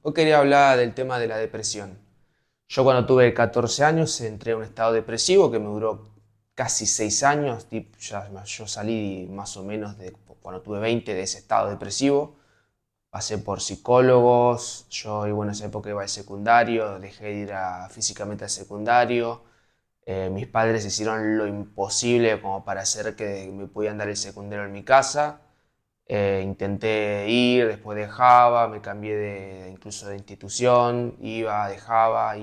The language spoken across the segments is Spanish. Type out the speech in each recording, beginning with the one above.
Hoy quería hablar del tema de la depresión. Yo cuando tuve 14 años entré en un estado depresivo que me duró casi 6 años. Yo salí más o menos de cuando tuve 20 de ese estado depresivo. Pasé por psicólogos, yo en esa época iba al secundario, dejé de ir físicamente al secundario. Mis padres hicieron lo imposible como para hacer que me pudieran dar el secundario en mi casa. Intenté ir, después dejaba, me cambié incluso de institución, iba, dejaba,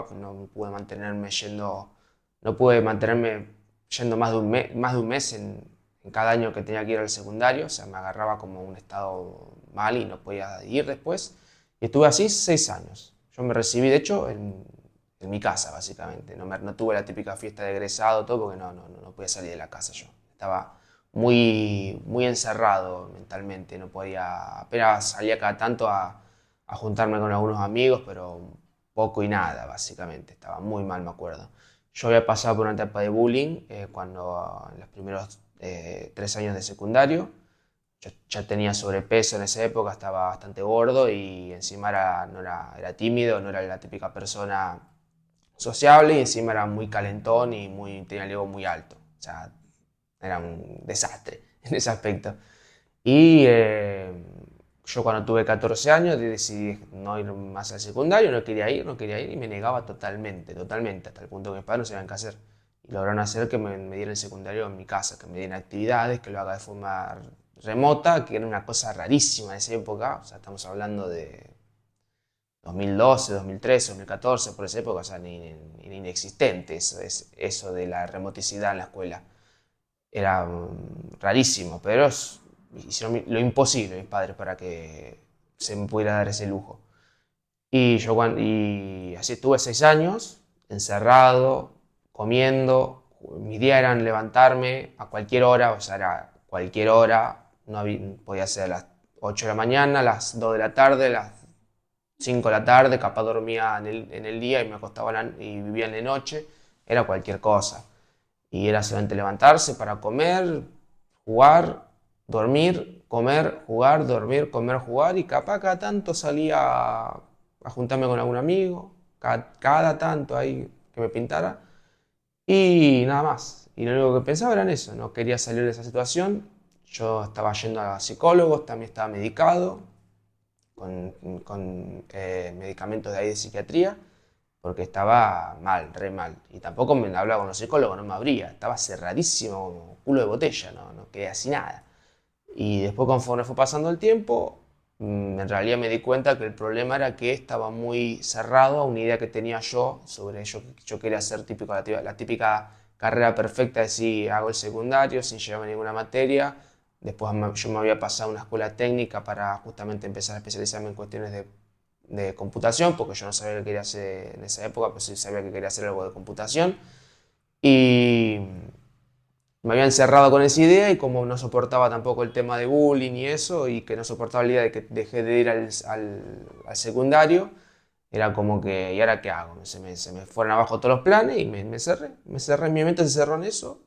pues no pude mantenerme yendo, no pude mantenerme yendo más de un mes en cada año que tenía que ir al secundario, o sea, me agarraba como un estado mal y no podía ir después. Y estuve así 6 años. Yo me recibí, de hecho, en mi casa, básicamente. No tuve la típica fiesta de egresado, todo, porque no podía salir de la casa yo. Estaba muy encerrado mentalmente, no podía, apenas salía cada tanto a juntarme con algunos amigos, pero poco y nada, básicamente, estaba muy mal, me acuerdo. Yo había pasado por una etapa de bullying cuando en los primeros 3 años de secundario. Yo ya tenía sobrepeso en esa época, estaba bastante gordo y encima era tímido, no era la típica persona sociable y encima era muy calentón y tenía el ego muy alto. O sea, era un desastre en ese aspecto. Y yo cuando tuve 14 años decidí no ir más al secundario, no quería ir y me negaba totalmente, hasta el punto que mis padres no sabían qué hacer. Y lograron hacer que me diera el secundario en mi casa, que me dieran actividades, que lo haga de forma remota, que era una cosa rarísima en esa época. O sea, estamos hablando de 2012, 2013, 2014, por esa época, o sea, ni inexistente eso de la remoticidad en la escuela. Era rarísimo, pero hicieron lo imposible mis padres para que se me pudiera dar ese lujo. Y así estuve 6 años, encerrado, comiendo. Mis días eran levantarme a cualquier hora, o sea, era cualquier hora. Podía ser a las 8 de la mañana, a las 2 de la tarde, a las 5 de la tarde. Capaz dormía en el día y me acostaba y vivía en la noche. Era cualquier cosa. Y era solamente levantarse para comer, jugar, dormir, comer, jugar, dormir, comer, jugar. Y capaz cada tanto salía a juntarme con algún amigo, cada tanto ahí que me pintara. Y nada más. Y lo único que pensaba era en eso, no quería salir de esa situación. Yo estaba yendo a psicólogos, también estaba medicado con medicamentos de ahí de psiquiatría, porque estaba mal, re mal. Y tampoco me hablaba con los psicólogos, no me abría, estaba cerradísimo como culo de botella, no quedé así nada. Y después conforme fue pasando el tiempo, en realidad me di cuenta que el problema era que estaba muy cerrado a una idea que tenía yo sobre yo quería hacer la típica carrera perfecta de si hago el secundario sin llevarme ninguna materia. Después yo me había pasado a una escuela técnica para justamente empezar a especializarme en cuestiones de computación, porque yo no sabía qué quería hacer en esa época, pues sí sabía que quería hacer algo de computación. Y me había encerrado con esa idea y como no soportaba tampoco el tema de bullying y eso, y que no soportaba la idea de que dejé de ir al secundario, era como que, ¿y ahora qué hago? Se me fueron abajo todos los planes y me cerré, mi mente se cerró en eso,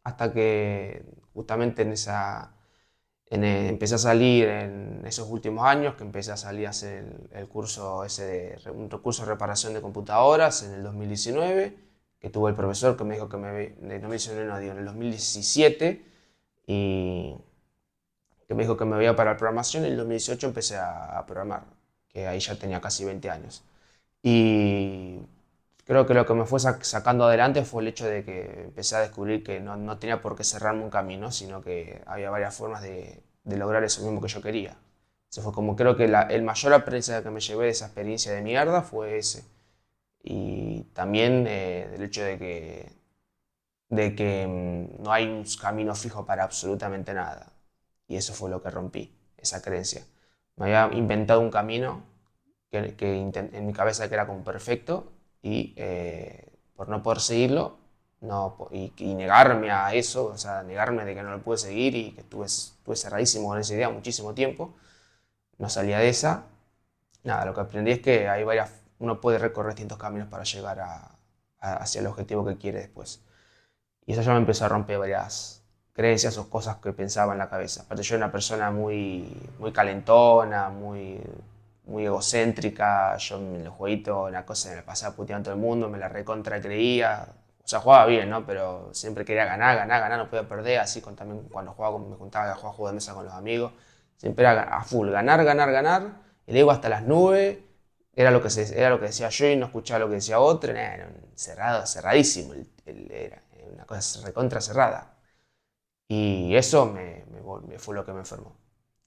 hasta que justamente empecé a salir en esos últimos años, que empecé a salir a hacer el curso ese un curso de reparación de computadoras en el 2019, que tuvo el profesor que me dijo en el 2019 no, digo, en el 2017, y que me dijo que me veía para la programación. Y en el 2018 empecé a programar, que ahí ya tenía casi 20 años. Y creo que lo que me fue sacando adelante fue el hecho de que empecé a descubrir que no tenía por qué cerrarme un camino, sino que había varias formas de lograr eso mismo que yo quería. Eso fue como creo que el mayor aprendizaje que me llevé de esa experiencia de mierda fue ese. Y también del hecho de que no hay un camino fijo para absolutamente nada. Y eso fue lo que rompí, esa creencia. Me había inventado un camino en mi cabeza que era como perfecto y por no poder seguirlo y negarme a eso, o sea, negarme de que no lo pude seguir y que estuve cerradísimo con esa idea muchísimo tiempo, no salía de esa. Nada, lo que aprendí es que uno puede recorrer distintos caminos para llegar hacia el objetivo que quiere después. Y eso ya me empezó a romper varias creencias o cosas que pensaba en la cabeza. Aparte yo era una persona muy calentona, muy egocéntrica. Yo en el jueguito, una cosa me la pasaba puteando a todo el mundo, me la recontra creía. O sea, jugaba bien, ¿no? Pero siempre quería ganar, ganar, ganar, no podía perder. Así también cuando jugaba, me juntaba a jugar juegos de mesa con los amigos. Siempre era a full, ganar, ganar, ganar. El ego hasta las nubes. Era lo que decía yo y no escuchaba lo que decía otro. Era cerrado, cerradísimo. Era una cosa recontra cerrada. Y eso fue lo que me enfermó.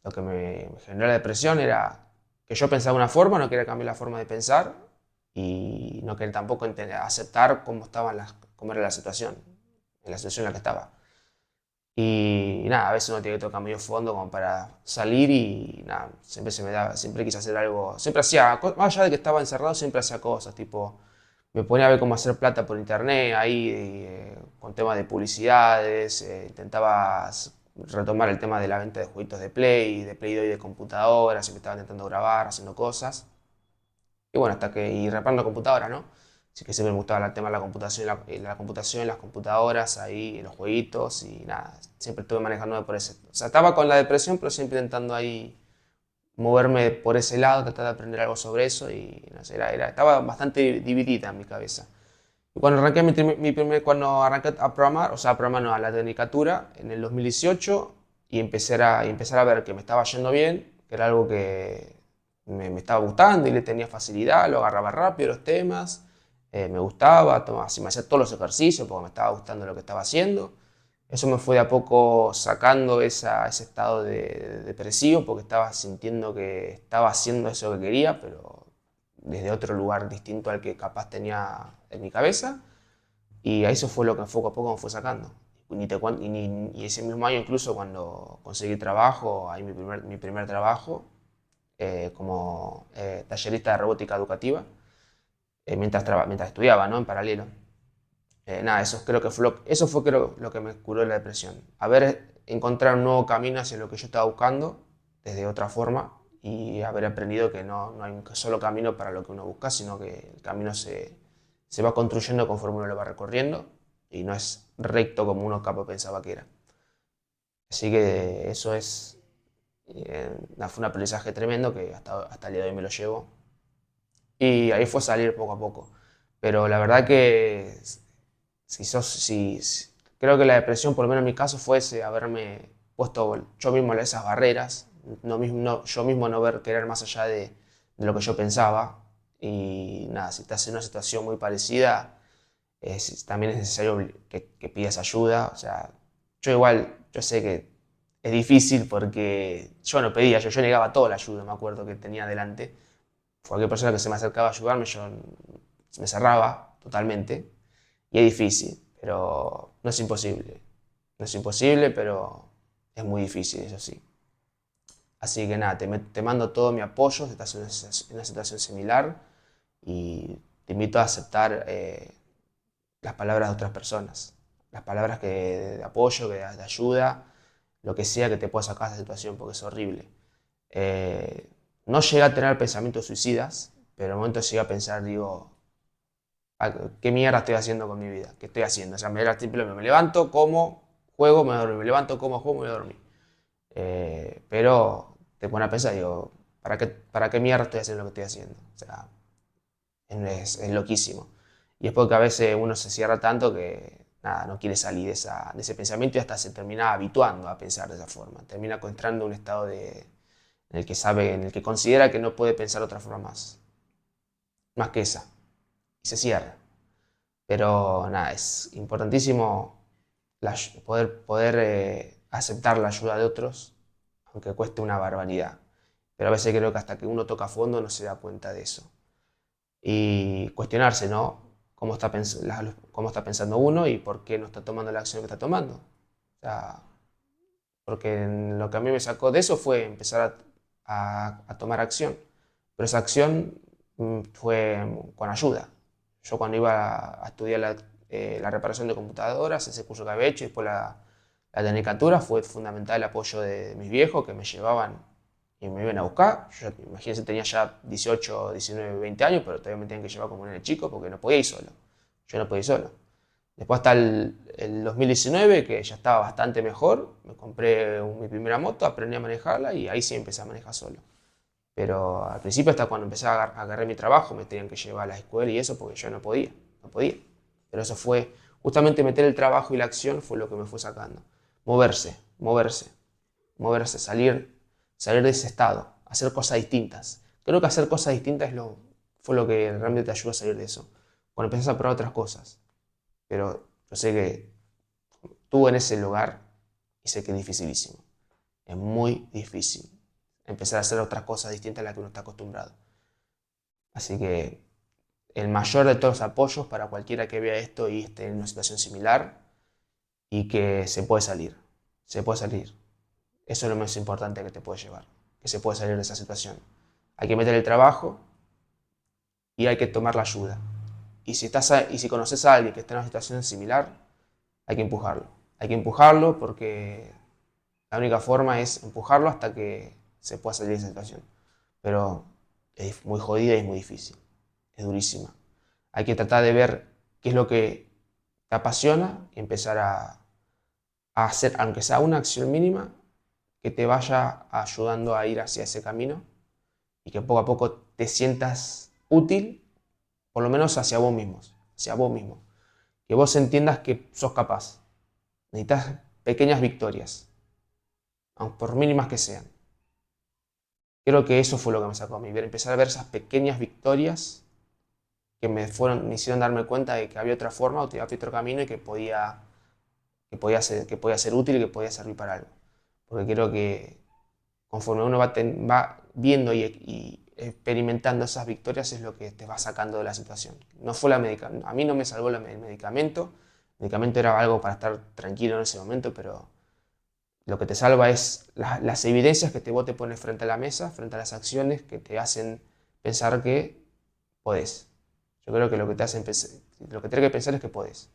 Lo que me generó la depresión era que yo pensaba de una forma, no quería cambiar la forma de pensar y no quería tampoco aceptar cómo era la situación, en la situación en la que estaba. Y nada, a veces uno tiene que tocar medio fondo como para salir y nada, siempre se me daba, siempre quise hacer algo, siempre hacía, más allá de que estaba encerrado, siempre hacía cosas, tipo, me ponía a ver cómo hacer plata por internet, ahí con temas de publicidades, intentaba retomar el tema de la venta de jueguitos de Play 2 y de computadoras, siempre estaba intentando grabar, haciendo cosas. Y bueno, y reparando computadoras, ¿no? Así que siempre me gustaba el tema de la computación, la computación, las computadoras, ahí, los jueguitos y nada, siempre estuve manejando por ese. O sea, estaba con la depresión, pero siempre intentando ahí moverme por ese lado, tratar de aprender algo sobre eso y no sé, estaba bastante dividida en mi cabeza. Y cuando arranqué cuando arranqué a programar, o sea, a programar no, a la tecnicatura, en el 2018, y empezar a ver que me estaba yendo bien, que era algo que me estaba gustando y le tenía facilidad, lo agarraba rápido los temas, me gustaba, así me hacía todos los ejercicios porque me estaba gustando lo que estaba haciendo. Eso me fue de a poco sacando ese estado de depresivo porque estaba sintiendo que estaba haciendo eso que quería, pero desde otro lugar distinto al que capaz tenía en mi cabeza. Y a eso fue lo que poco a poco me fue sacando. Y ese mismo año incluso cuando conseguí trabajo, ahí mi primer trabajo, como tallerista de robótica educativa, mientras estudiaba, ¿no? En paralelo. Nada, eso fue creo lo que me curó la depresión. Encontrar un nuevo camino hacia lo que yo estaba buscando desde otra forma y haber aprendido que no hay un solo camino para lo que uno busca, sino que el camino se va construyendo conforme uno lo va recorriendo y no es recto como uno capaz pensaba que era. Así que eso fue un aprendizaje tremendo que hasta el día de hoy me lo llevo. Y ahí fue salir poco a poco. Pero la verdad que creo que la depresión, por lo menos en mi caso, fue ese haberme puesto yo mismo esas barreras, yo mismo no querer más allá de lo que yo pensaba. Y nada, si estás en una situación muy parecida, también es necesario que pidas ayuda. O sea, yo sé que es difícil porque yo no pedía, yo negaba toda la ayuda, me acuerdo que tenía delante. Cualquier persona que se me acercaba a ayudarme, yo me cerraba totalmente. Y es difícil, pero no es imposible. No es imposible, pero es muy difícil, eso sí. Así que nada, te mando todo mi apoyo si estás en una situación similar y te invito a aceptar las palabras de otras personas. Las palabras de apoyo, de ayuda, lo que sea que te pueda sacar de esa situación, porque es horrible. No llegué a tener pensamientos suicidas, pero en el momento llegué a pensar, digo, ¿qué mierda estoy haciendo con mi vida? ¿Qué estoy haciendo? O sea, me levanto, como, juego, me duermo. Me levanto, como, juego, me voy a dormir. Pero te pones a pensar, digo, ¿para qué mierda estoy haciendo lo que estoy haciendo? O sea, es loquísimo. Y es porque a veces uno se cierra tanto que nada, no quiere salir de ese pensamiento y hasta se termina habituando a pensar de esa forma. Termina encontrando un estado en el que considera que no puede pensar de otra forma más que esa. Y se cierra. Pero nada, es importantísimo poder aceptar la ayuda de otros, aunque cueste una barbaridad. Pero a veces creo que hasta que uno toca a fondo no se da cuenta de eso. Y cuestionarse, ¿no? Cómo está pensando uno y por qué no está tomando la acción que está tomando. O sea, porque lo que a mí me sacó de eso fue empezar a tomar acción. Pero esa acción fue con ayuda. Yo cuando iba a estudiar la reparación de computadoras, ese curso que había hecho, y después la tecnicatura, fue fundamental el apoyo de mis viejos que me llevaban y me iban a buscar. Yo, imagínense, tenía ya 18, 19, 20 años, pero todavía me tenían que llevar como un nene chico porque no podía ir solo. Yo no podía ir solo. Después hasta el 2019, que ya estaba bastante mejor, me compré mi primera moto, aprendí a manejarla y ahí sí empecé a manejar solo. Pero al principio, hasta cuando empecé a agarrar mi trabajo, me tenían que llevar a la escuela y eso porque yo no podía, no podía. Pero eso fue, justamente meter el trabajo y la acción fue lo que me fue sacando. Moverse, moverse, moverse, salir de ese estado, hacer cosas distintas. Creo que hacer cosas distintas fue lo que realmente te ayudó a salir de eso. Cuando empezás a probar otras cosas. Pero yo sé que estuve en ese lugar y sé que es dificilísimo. Es muy difícil empezar a hacer otras cosas distintas a las que uno está acostumbrado. Así que el mayor de todos los apoyos para cualquiera que vea esto y esté en una situación similar y que se puede salir. Se puede salir. Eso es lo más importante que te puede llevar. Que se puede salir de esa situación. Hay que meter el trabajo y hay que tomar la ayuda. Y si conoces a alguien que está en una situación similar, hay que empujarlo. Hay que empujarlo porque la única forma es empujarlo hasta que se pueda salir de esa situación. Pero es muy jodida y es muy difícil. Es durísima. Hay que tratar de ver qué es lo que te apasiona y empezar a hacer, aunque sea una acción mínima, que te vaya ayudando a ir hacia ese camino y que poco a poco te sientas útil, por lo menos hacia vos mismo. Hacia vos mismo. Que vos entiendas que sos capaz. Necesitas pequeñas victorias, aunque por mínimas que sean. Creo que eso fue lo que me sacó a mí, empezar a ver esas pequeñas victorias que me hicieron darme cuenta de que había otra forma, había otro camino y que podía ser útil y que podía servir para algo. Porque creo que conforme uno va viendo y experimentando esas victorias es lo que te va sacando de la situación. No fue a mí no me salvó el medicamento. El medicamento era algo para estar tranquilo en ese momento, pero lo que te salva es las evidencias que vos te pones frente a la mesa, frente a las acciones que te hacen pensar que podés. Yo creo que lo que tenés que pensar es que podés.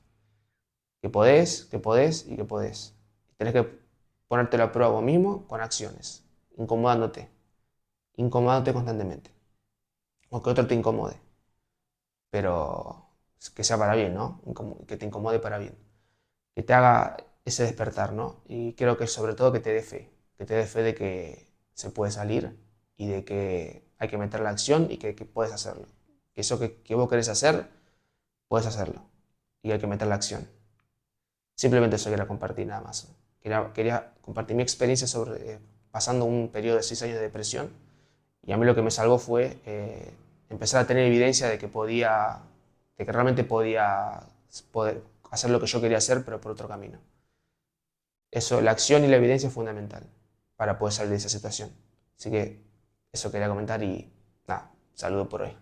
Que podés, que podés y que podés. Tenés que ponértelo a prueba vos mismo con acciones, incomodándote, incomodándote constantemente. O que otro te incomode, pero que sea para bien, ¿no? Que te incomode para bien. Que te haga ese despertar, ¿no? Y creo que sobre todo que te dé fe de que se puede salir y de que hay que meter la acción y que puedes hacerlo. Que eso que vos querés hacer, puedes hacerlo. Y hay que meter la acción. Simplemente eso quería compartir nada más. Quería compartir mi experiencia sobre pasando un periodo de 6 años de depresión y a mí lo que me salvó fue empezar a tener evidencia de que de que realmente podía poder hacer lo que yo quería hacer, pero por otro camino. Eso, la acción y la evidencia es fundamental para poder salir de esa situación. Así que eso quería comentar y nada, saludo por hoy.